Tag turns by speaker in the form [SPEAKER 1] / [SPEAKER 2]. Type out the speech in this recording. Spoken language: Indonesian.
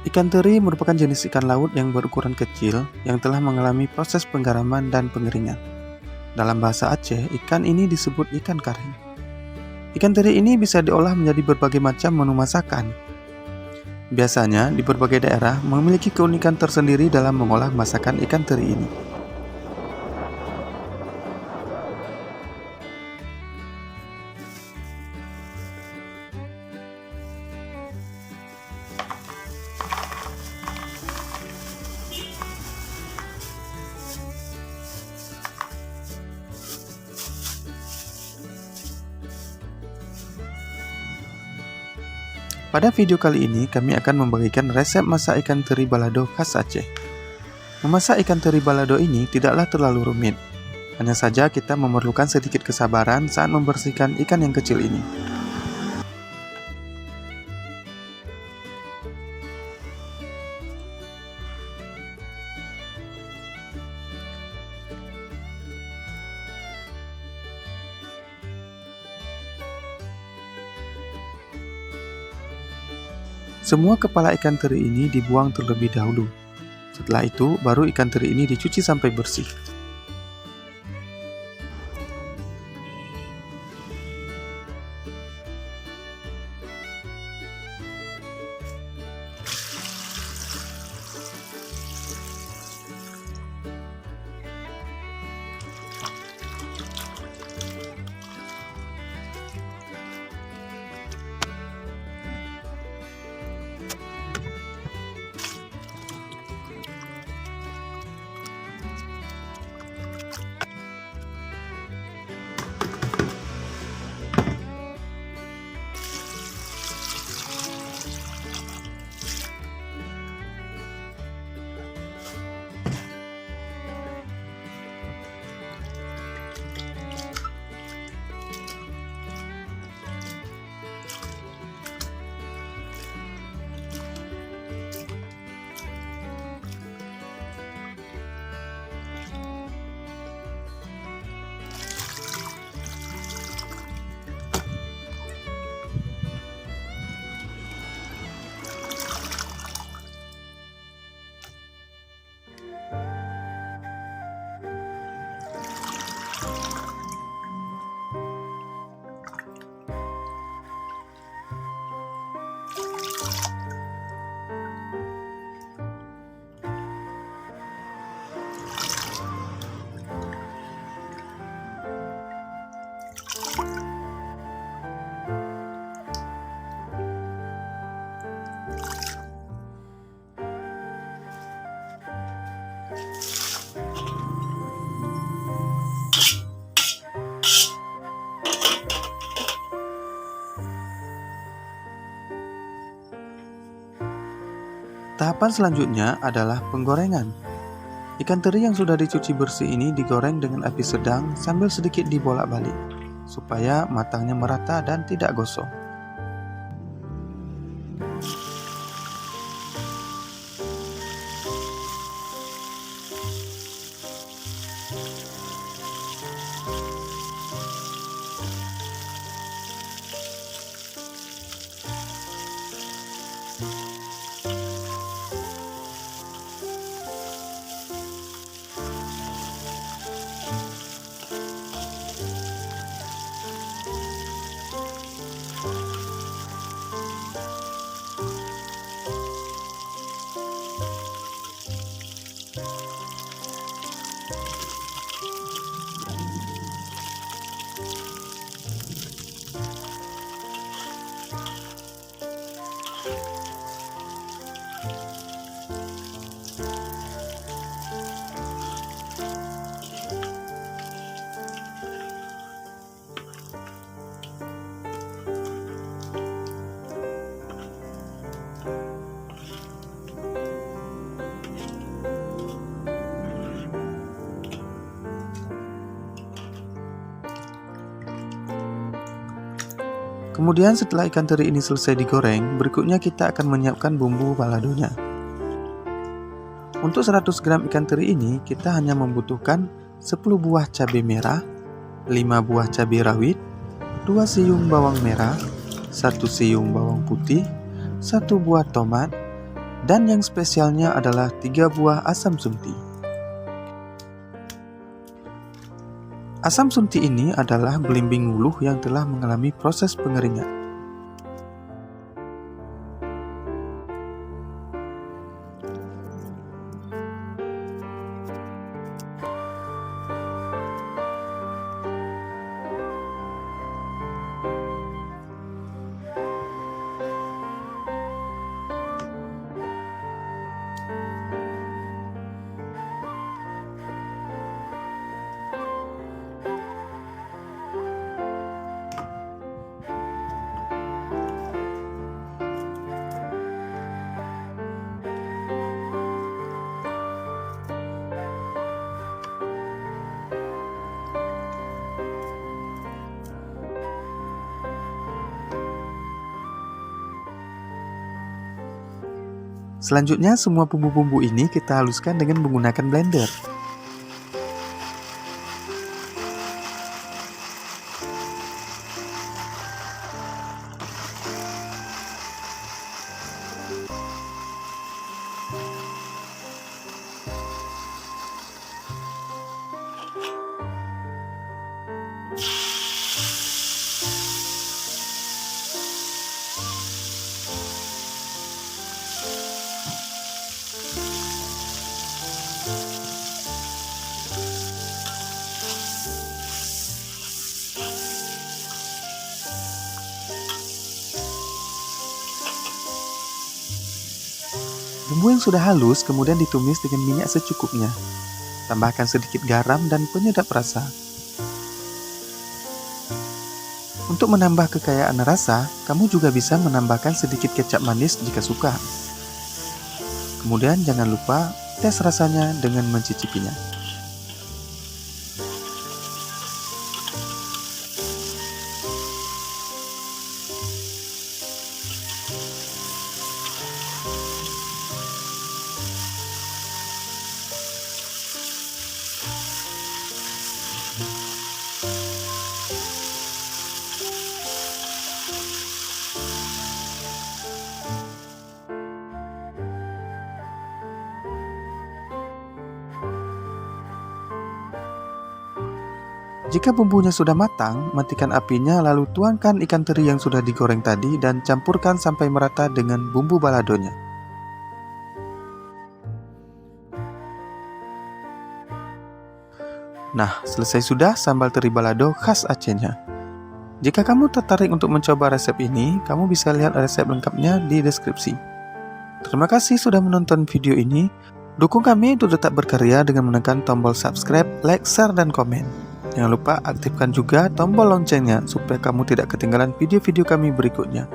[SPEAKER 1] Ikan teri merupakan jenis ikan laut yang berukuran kecil yang telah mengalami proses penggaraman dan pengeringan. Dalam bahasa Aceh, ikan ini disebut ikan karing. Ikan teri ini bisa diolah menjadi berbagai macam menu masakan. Biasanya, di berbagai daerah memiliki keunikan tersendiri dalam mengolah masakan ikan teri ini. Pada video kali ini, kami akan membagikan resep masak ikan teri balado khas Aceh. Memasak ikan teri balado ini tidaklah terlalu rumit. Hanya saja kita memerlukan sedikit kesabaran saat membersihkan ikan yang kecil ini. Semua kepala ikan teri ini dibuang terlebih dahulu. Setelah itu, baru ikan teri ini dicuci sampai bersih. Tahapan selanjutnya adalah penggorengan. Ikan teri yang sudah dicuci bersih ini digoreng dengan api sedang sambil sedikit dibolak-balik, supaya matangnya merata dan tidak gosong. Kemudian setelah ikan teri ini selesai digoreng, berikutnya kita akan menyiapkan bumbu baladonya. Untuk 100 gram ikan teri ini, kita hanya membutuhkan 10 buah cabai merah, 5 buah cabai rawit, 2 siung bawang merah, 1 siung bawang putih, 1 buah tomat, Dan yang spesialnya adalah 3 buah asam sunti. Asam sunti ini adalah belimbing wuluh yang telah mengalami proses pengeringan. Selanjutnya, semua bumbu-bumbu ini kita haluskan dengan menggunakan blender. Bumbu yang sudah halus kemudian ditumis dengan minyak secukupnya. Tambahkan sedikit garam dan penyedap rasa. Untuk menambah kekayaan rasa, kamu juga bisa menambahkan sedikit kecap manis jika suka. Kemudian jangan lupa tes rasanya dengan mencicipinya. Jika bumbunya sudah matang, matikan apinya lalu tuangkan ikan teri yang sudah digoreng tadi dan campurkan sampai merata dengan bumbu baladonya. Nah, selesai sudah sambal teri balado khas Acehnya. Jika kamu tertarik untuk mencoba resep ini, kamu bisa lihat resep lengkapnya di deskripsi. Terima kasih sudah menonton video ini. Dukung kami untuk tetap berkarya dengan menekan tombol subscribe, like, share, dan komen. Jangan lupa aktifkan juga tombol loncengnya supaya kamu tidak ketinggalan video-video kami berikutnya.